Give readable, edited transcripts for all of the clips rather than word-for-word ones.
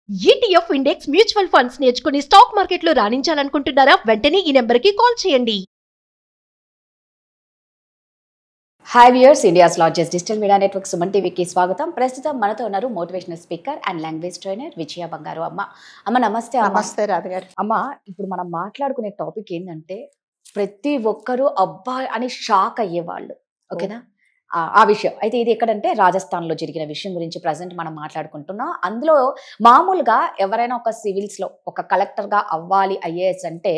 ETF index mutual funds నేర్చుకుని stock మార్కెట్లో రాణించాలనుకుంటున్నారా? వెంటనే ఈ నెంబర్కి కాల్ చేయండి. Hi viewers, India's largest digital media network Suman టీవీకి స్వాగతం. ప్రస్తుతం మనతో ఉన్నారు motivational speaker and language trainer Vijaya Bangaru. అమ్మ నమస్తే. నమస్తే రాధగారు. అమ్మ, ఇప్పుడు మనం మాట్లాడుకునే టాపిక్ ఏంటంటే ప్రతి ఒక్కరూ అబ్బా అని షాక్ అయ్యేవాళ్ళు, ఓకేనా? ఆ విషయం అయితే ఇది ఎక్కడంటే రాజస్థాన్లో జరిగిన విషయం గురించి ప్రజెంట్ మనం మాట్లాడుకుంటున్నాం. అందులో మామూలుగా ఎవరైనా ఒక సివిల్స్లో ఒక కలెక్టర్గా అవ్వాలి ఐఏఎస్ అంటే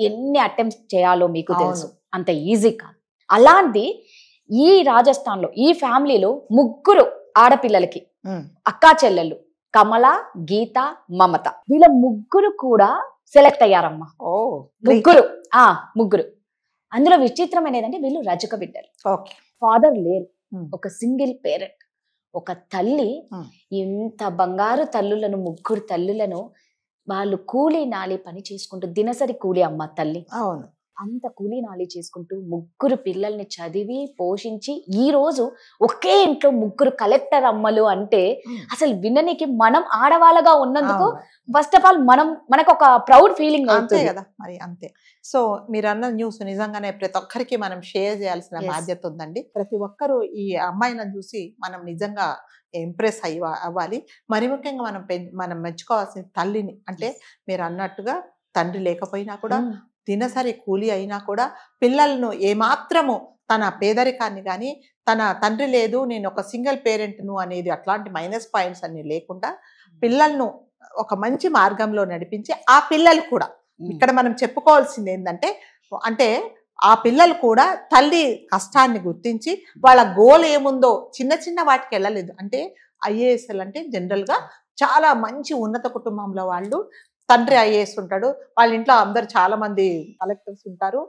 ఎన్ని అటెంప్ట్స్ చేయాలో మీకు తెలుసు, అంత ఈజీ కాదు. అలాంటి ఈ రాజస్థాన్లో ఈ ఫ్యామిలీలో ముగ్గురు ఆడపిల్లలకి అక్కా చెల్లెళ్ళు కమల, గీత, మమత, వీళ్ళ ముగ్గురు కూడా సెలెక్ట్ అయ్యారమ్మా. ముగ్గురు. అందులో విచిత్రమైన ఏంటంటే వీళ్ళు రజక బిడ్డలు, ఫాదర్ లేరు, ఒక సింగిల్ పేరెంట్, ఒక తల్లి. ఇంత బంగారు తల్లులను, ముగ్గురు తల్లులను వాళ్ళు కూలీ నాలి పని చేసుకుంటూ, దినసరి కూలీ అమ్మ తల్లి, అవును, అంత కూలీ నాలి చేసుకుంటూ ముగ్గురు పిల్లల్ని చదివి పోషించి ఈ రోజు ఒకే ఇంట్లో ముగ్గురు కలెక్టర్ అమ్మలు అంటే అసలు విననికి మనం ఆడవాళ్ళగా ఉన్నందుకు ఫస్ట్ ఆఫ్ ఆల్ మనకు ఒక ప్రౌడ్ ఫీలింగ్ అవుతుంది కదా మరి. అంతే. సో మీరు అన్న న్యూస్ నిజంగానే ప్రతి ఒక్కరికి మనం షేర్ చేయాల్సిన బాధ్యత ఉందండి. ప్రతి ఒక్కరు ఈ అమ్మాయిని చూసి మనం నిజంగా ఇంప్రెస్ అవ్వాలి. మరి ముఖ్యంగా మనం మెచ్చుకోవాల్సిన తల్లిని. అంటే మీరు అన్నట్టుగా తండ్రి లేకపోయినా కూడా, దినసరి కూలీ అయినా కూడా పిల్లలను ఏమాత్రము తన పేదరికాన్ని కానీ, తన తండ్రి లేదు నేను ఒక సింగిల్ పేరెంట్ను అనేది అట్లాంటి మైనస్ పాయింట్స్ అన్ని లేకుండా పిల్లలను ఒక మంచి మార్గంలో నడిపించి, ఆ పిల్లలు కూడా ఇక్కడ మనం చెప్పుకోవాల్సింది ఏంటంటే, అంటే ఆ పిల్లలు కూడా తల్లి కష్టాన్ని గుర్తించి వాళ్ళ గోల్ ఏముందో చిన్న చిన్న వాటికి వెళ్ళలేదు. అంటే ఐఏఎస్ఎల్ అంటే జనరల్గా చాలా మంచి ఉన్నత కుటుంబంలో వాళ్ళు, తండ్రి ఐఏఎస్ ఉంటాడు, వాళ్ళ ఇంట్లో అందరు చాలా మంది కలెక్టర్స్ ఉంటారు,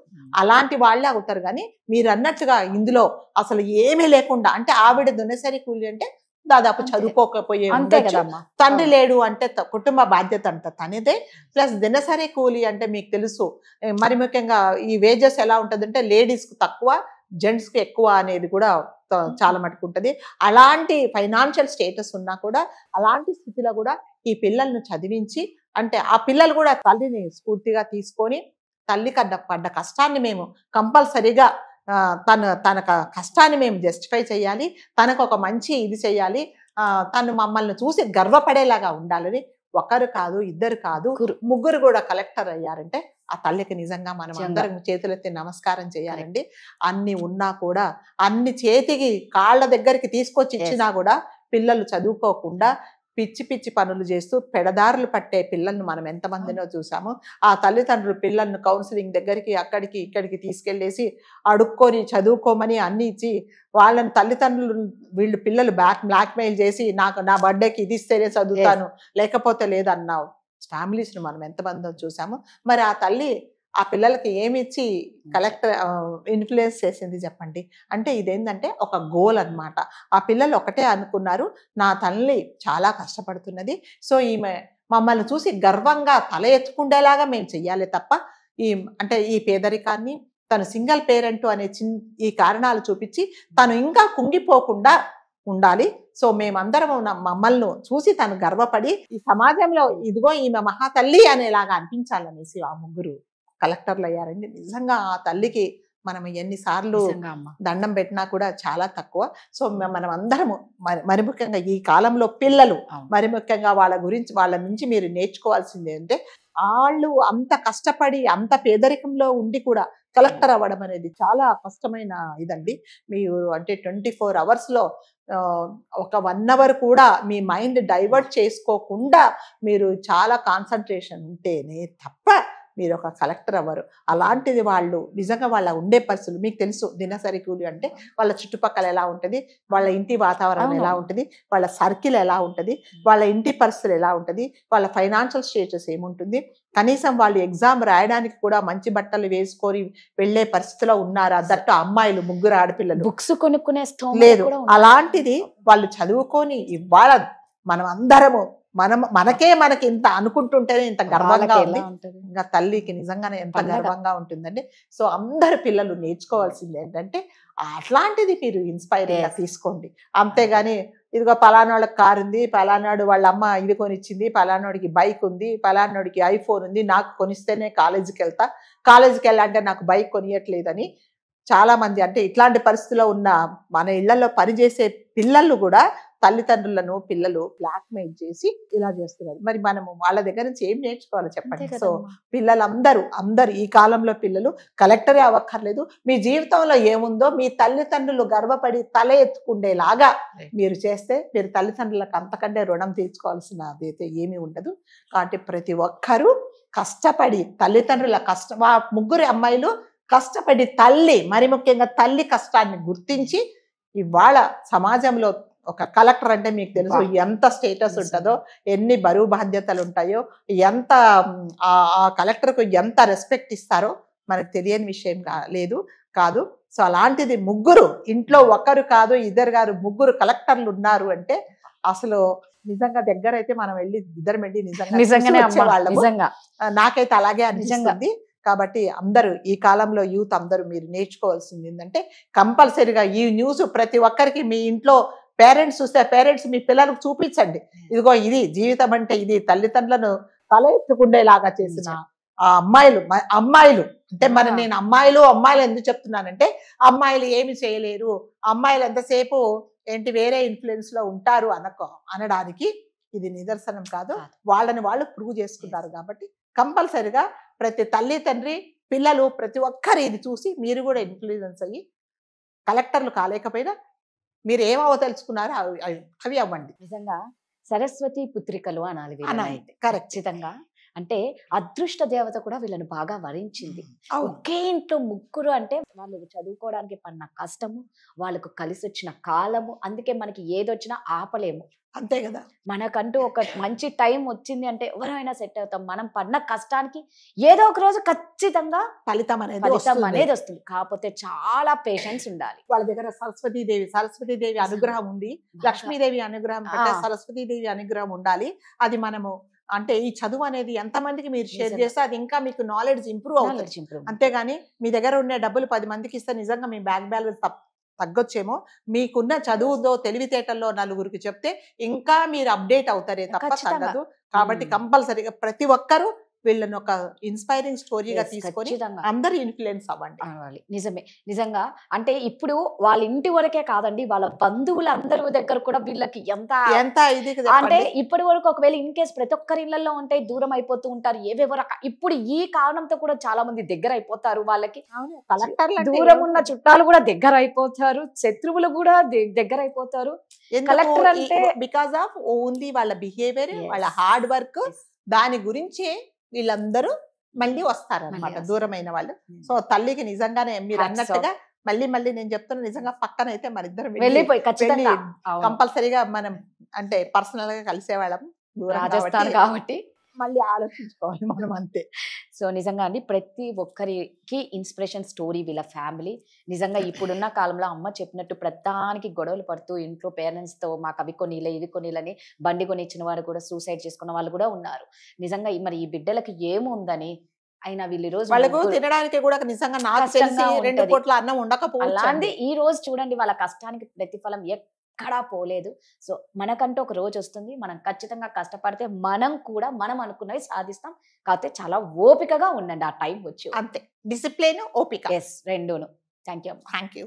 అలాంటి వాళ్ళే అవుతారు. కానీ మీరు అన్నట్టుగా ఇందులో అసలు ఏమీ లేకుండా, అంటే ఆవిడ దినసరి కూలి అంటే దాదాపు చదువుకోకపోయే, తండ్రి లేడు అంటే కుటుంబ బాధ్యత అంట తనదే, ప్లస్ దినసరి కూలి అంటే మీకు తెలుసు మరి ముఖ్యంగా ఈ వేజెస్ ఎలా ఉంటుందంటే లేడీస్కి తక్కువ, జెంట్స్కి ఎక్కువ అనేది కూడా చాలా మటుకు ఉంటుంది. అలాంటి ఫైనాన్షియల్ స్టేటస్ ఉన్నా కూడా అలాంటి స్థితిలో కూడా ఈ పిల్లలను చదివించి, అంటే ఆ పిల్లలు కూడా తల్లిని స్ఫూర్తిగా తీసుకొని తల్లి పడ్డ కష్టాన్ని మేము కంపల్సరీగా తన కష్టాన్ని మేము జస్టిఫై చేయాలి, తనకు ఒక మంచి ఇది చేయాలి, తను మమ్మల్ని చూసి గర్వపడేలాగా ఉండాలని ఒకరు కాదు, ఇద్దరు కాదు, ముగ్గురు కూడా కలెక్టర్ అయ్యారంటే ఆ తల్లికి నిజంగా మనం అందరం చేతులెత్తి నమస్కారం చేయాలండి. అన్ని ఉన్నా కూడా, అన్ని చేతికి కాళ్ళ దగ్గరికి తీసుకొచ్చి ఇచ్చినా కూడా పిల్లలు చదువుకోకుండా పిచ్చి పిచ్చి పనులు చేస్తూ పెడదారులు పట్టే పిల్లలను మనం ఎంతమందినో చూసాము. ఆ తల్లిదండ్రులు పిల్లలను కౌన్సిలింగ్ దగ్గరికి అక్కడికి ఇక్కడికి తీసుకెళ్లేసి అడుక్కొని చదువుకోమని అన్ని ఇచ్చి వాళ్ళని తల్లిదండ్రులు వీళ్ళు పిల్లలు బ్లాక్మెయిల్ చేసి నా బర్త్డేకి ఇది ఇస్తేనే చదువుతాను లేకపోతే లేదన్నావు ఫ్యామిలీస్ని మనం ఎంతమందో చూసాము. మరి ఆ తల్లి ఆ పిల్లలకి ఏమిచ్చి కలెక్టర్ ఇన్ఫ్లుయెన్స్ చేసింది చెప్పండి. అంటే ఇదేంటంటే ఒక గోల్ అన్నమాట. ఆ పిల్లలు ఒకటే అనుకున్నారు, నా తల్లి చాలా కష్టపడుతున్నది, సో ఈమె మమ్మల్ని చూసి గర్వంగా తల ఎత్తుకుండేలాగా మేము చెయ్యాలి తప్ప అంటే ఈ పేదరికాన్ని, తను సింగిల్ పేరెంట్ అనే ఈ కారణాలు చూపించి తను ఇంకా కుంగిపోకుండా ఉండాలి. సో మేమందరం మమ్మల్ని చూసి తను గర్వపడి ఈ సమాజంలో ఇదిగో ఈమె మహాతల్లి అనేలాగా అనిపించాలనేసి ఆ ముగ్గురు కలెక్టర్లు అయ్యారండి. నిజంగా ఆ తల్లికి మనం ఎన్నిసార్లు దండం పెట్టినా కూడా చాలా తక్కువ. సో మనం అందరము మరి ముఖ్యంగా ఈ కాలంలో పిల్లలు, మరి ముఖ్యంగా వాళ్ళ నుంచి మీరు నేర్చుకోవాల్సింది ఏంటంటే, వాళ్ళు అంత కష్టపడి అంత పేదరికంలో ఉండి కూడా కలెక్టర్ అవ్వడం అనేది చాలా కష్టమైన ఇదండి. మీరు అంటే 24 అవర్స్లో ఒక 1 అవర్ కూడా మీ మైండ్ డైవర్ట్ చేసుకోకుండా మీరు చాలా కాన్సన్ట్రేషన్ ఉంటేనే తప్ప మీరు ఒక కలెక్టర్ అవ్వరు. అలాంటిది వాళ్ళు నిజంగా వాళ్ళ ఉండే పరిస్థితులు మీకు తెలుసు. దినసరి కూలి అంటే వాళ్ళ చుట్టుపక్కల ఎలా ఉంటుంది, వాళ్ళ ఇంటి వాతావరణం ఎలా ఉంటుంది, వాళ్ళ సర్కిల్ ఎలా ఉంటుంది, వాళ్ళ ఇంటి పరిస్థితులు ఎలా ఉంటుంది, వాళ్ళ ఫైనాన్షియల్ స్టేటస్ ఏముంటుంది, కనీసం వాళ్ళు ఎగ్జామ్ రాయడానికి కూడా మంచి బట్టలు వేసుకొని వెళ్లే పరిస్థితిలో ఉన్నారా? దట్టు అమ్మాయిలు, ముగ్గురు ఆడపిల్లలు, బుక్స్ కొనుక్కునే లేదు. అలాంటిది వాళ్ళు చదువుకొని ఇవాళ మనం అందరము మనకి ఇంత అనుకుంటుంటేనే ఇంత గర్వంగా ఉంది. ఇంకా తల్లికి నిజంగానే ఎంత గర్వంగా ఉంటుందండి. సో అందరు పిల్లలు నేర్చుకోవాల్సింది ఏంటంటే అట్లాంటిది మీరు ఇన్స్పైరింగ్ గా తీసుకోండి. అంతేగాని ఇదిగో పలానాళ్ళకి కారు ఉంది, పలానాడు వాళ్ళ అమ్మ ఇది కొనిచ్చింది, పలానాడికి బైక్ ఉంది, పలానాడికి ఐఫోన్ ఉంది, నాకు కొనిస్తేనే కాలేజీకి వెళ్తా, కాలేజీకి వెళ్ళాలంటే నాకు బైక్ కొనియట్లేదని చాలా మంది, అంటే ఇట్లాంటి పరిస్థితిలో ఉన్న మన ఇళ్లలో పనిచేసే పిల్లలు కూడా తల్లిదండ్రులను పిల్లలు బ్లాక్మెయిల్ చేసి ఇలా చేస్తున్నారు. మరి మనము వాళ్ళ దగ్గర నుంచి ఏం నేర్చుకోవాలో చెప్పండి. సో పిల్లలందరూ ఈ కాలంలో పిల్లలు కలెక్టరే అవ్వక్కర్లేదు, మీ జీవితంలో ఏముందో మీ తల్లిదండ్రులు గర్వపడి తల ఎత్తుకుండేలాగా మీరు చేస్తే మీరు తల్లిదండ్రులకు అంతకంటే రుణం తీర్చుకోవాల్సినది అయితే ఏమీ ఉండదు. కాబట్టి ప్రతి ఒక్కరూ కష్టపడి తల్లిదండ్రుల కష్టం, ఆ ముగ్గురు అమ్మాయిలు కష్టపడి మరి ముఖ్యంగా తల్లి కష్టాన్ని గుర్తించి ఇవాళ సమాజంలో ఒక కలెక్టర్ అంటే మీకు తెలుసు ఎంత స్టేటస్ ఉంటుందో, ఎన్ని బరువు బాధ్యతలు ఉంటాయో, ఎంత ఆ కలెక్టర్కు ఎంత రెస్పెక్ట్ ఇస్తారో మనకు తెలియని విషయం కాదు. సో అలాంటిది ముగ్గురు ఇంట్లో ఒకరు కాదు ఇద్దరు కాదు ముగ్గురు కలెక్టర్లు ఉన్నారు అంటే అసలు నిజంగా దగ్గర అయితే మనం వెళ్ళి నిజంగానే నాకైతే అలాగే అనిపిస్తుంది. కాబట్టి అందరూ ఈ కాలంలో యూత్ అందరూ మీరు నేర్చుకోవాల్సింది ఏంటంటే కంపల్సరీగా ఈ న్యూస్ ప్రతి ఒక్కరికి మీ ఇంట్లో పేరెంట్స్ చూస్తే పేరెంట్స్ మీ పిల్లలకు చూపించండి, ఇదిగో ఇది జీవితం అంటే ఇది, తల్లిదండ్రులను తల ఎత్తుకుండేలాగా చేసిన ఆ అమ్మాయిలు అంటే నేను అమ్మాయిలు ఎందుకు చెప్తున్నానంటే అమ్మాయిలు ఏమి చేయలేరు, అమ్మాయిలు ఎంతసేపు ఏంటి వేరే ఇన్ఫ్లుయెన్స్ లో ఉంటారు అనడానికి ఇది నిదర్శనం కాదు, వాళ్ళని వాళ్ళు ప్రూవ్ చేసుకుంటారు. కాబట్టి కంపల్సరిగా ప్రతి తల్లి తండ్రి పిల్లలు ప్రతి ఒక్కరు ఇది చూసి మీరు కూడా ఇన్ఫ్లుయెన్స్ అయ్యి కలెక్టర్లు కాలేకపోయినా మీరు ఏమవదలుచుకున్నారో అవి అవ్వండి. నిజంగా సరస్వతి పుత్రికలు అనాలి ఖచ్చితంగా. అంటే అదృష్ట దేవత కూడా వీళ్ళని బాగా వరించింది. ఒకే ఇంట్లో ముగ్గురు అంటే వాళ్ళు చదువుకోవడానికి పడిన కష్టము, వాళ్ళకు కలిసి వచ్చిన కాలము, అందుకే మనకి ఏదొచ్చినా ఆపలేము. అంతే కదా, మనకంటూ ఒక మంచి టైం వచ్చింది అంటే ఎవరైనా సెట్ అవుతాం. మనం పడిన కష్టానికి ఏదో ఒక రోజు ఖచ్చితంగా ఫలితం అనేది వస్తుంది. కాకపోతే చాలా పేషెన్స్ ఉండాలి. వాళ్ళ దగ్గర సరస్వతీదేవి అనుగ్రహం ఉంది, లక్ష్మీదేవి అనుగ్రహం, సరస్వతీదేవి అనుగ్రహం ఉండాలి. అది మనము అంటే ఈ చదువు అనేది ఎంతమందికి మీరు షేర్ చేస్తే అది ఇంకా మీకు నాలెడ్జ్ ఇంప్రూవ్ అవుతుంది. అంతేగాని మీ దగ్గర ఉండే డబ్బులు 10 మందికి ఇస్తే నిజంగా మీ బ్యాంక్ బ్యాలెన్స్ తగ్గొచ్చేమో, మీకున్న చదువుతో తెలివితేటల్లో నలుగురికి చెప్తే ఇంకా మీరు అప్డేట్ అవుతారే తప్ప తగ్గదు. కాబట్టి కంపల్సరీగా ప్రతి ఒక్కరూ వీళ్ళని ఒక ఇన్స్పైరింగ్ స్టోరీగా తీసుకొని అందరూ ఇన్ఫ్లుయెన్స్ అవ్వండి. నిజంగా అంటే ఇప్పుడు వాళ్ళ ఇంటి వరకే కాదండి, వాళ్ళ బంధువులందరి దగ్గర కూడా వీళ్ళకి ఎంత ఇది అంటే ఇప్పటి వరకు ఒకవేళ ఇన్ కేసు ప్రతి ఒక్కరి ఇళ్లలో ఉంటాయి, దూరం అయిపోతూ ఉంటారు ఏవేవో ఇప్పుడు ఈ కారణంతో కూడా చాలా మంది దగ్గర అయిపోతారు. వాళ్ళకి దూరం ఉన్న చుట్టాలు కూడా దగ్గర అయిపోతారు, శత్రువులు కూడా దగ్గర అయిపోతారు. కలెక్టర్ అంటే బికాస్ ఆఫ్ ఓన్లీ వాళ్ళ బిహేవియర్, వాళ్ళ హార్డ్ వర్క్, దాని గురించి వీళ్ళందరూ మళ్ళీ వస్తారనమాట దూరమైన వాళ్ళు. సో తల్లికి నిజంగానే మీరు అన్నట్టుగా మళ్ళీ నేను చెప్తున్నా, నిజంగా పక్కన అయితే మన ఇద్దరం వెళ్ళిపోయి కంపల్సరీగా మనం అంటే పర్సనల్ గా కలిసేవాళ్ళం, రాజస్థాన్ కాబట్టి మళ్ళీ ఆలోచించుకోవాలి మనం అంతే. సో నిజంగా అండి ప్రతి ఒక్కరికి ఇన్స్పిరేషన్ స్టోరీ వీళ్ళ ఫ్యామిలీ. నిజంగా ఇప్పుడున్న కాలంలో అమ్మ చెప్పినట్టు ప్రధానికి గొడవలు పడుతూ ఇంట్లో పేరెంట్స్తో మాకు అవి కొనిలే ఇది కొనిలని బండి కొని ఇచ్చిన వారు కూడా సూసైడ్ చేసుకున్న వాళ్ళు కూడా ఉన్నారు. నిజంగా మరి ఈ బిడ్డలకి ఏముందని అయినా వీళ్ళు ఈ రోజు వాళ్ళకు తినడానికి కూడా నిజంగా నాకు తెలిసి 2 పూట్ల అన్నం ఉండకపోవచ్చు. అలాంటి ఈ రోజు చూడండి వాళ్ళ కష్టానికి ప్రతిఫలం ఎక్కడా పోలేదు. సో మనకంటూ ఒక రోజు వస్తుంది, మనం ఖచ్చితంగా కష్టపడితే మనం కూడా మనం అనుకున్నవి సాధిస్తాం. కాకపోతే చాలా ఓపికగా ఉండండి, ఆ టైం వచ్చి. అంతే, డిసిప్లిన్, ఓపిక, రెండూను. Thank you.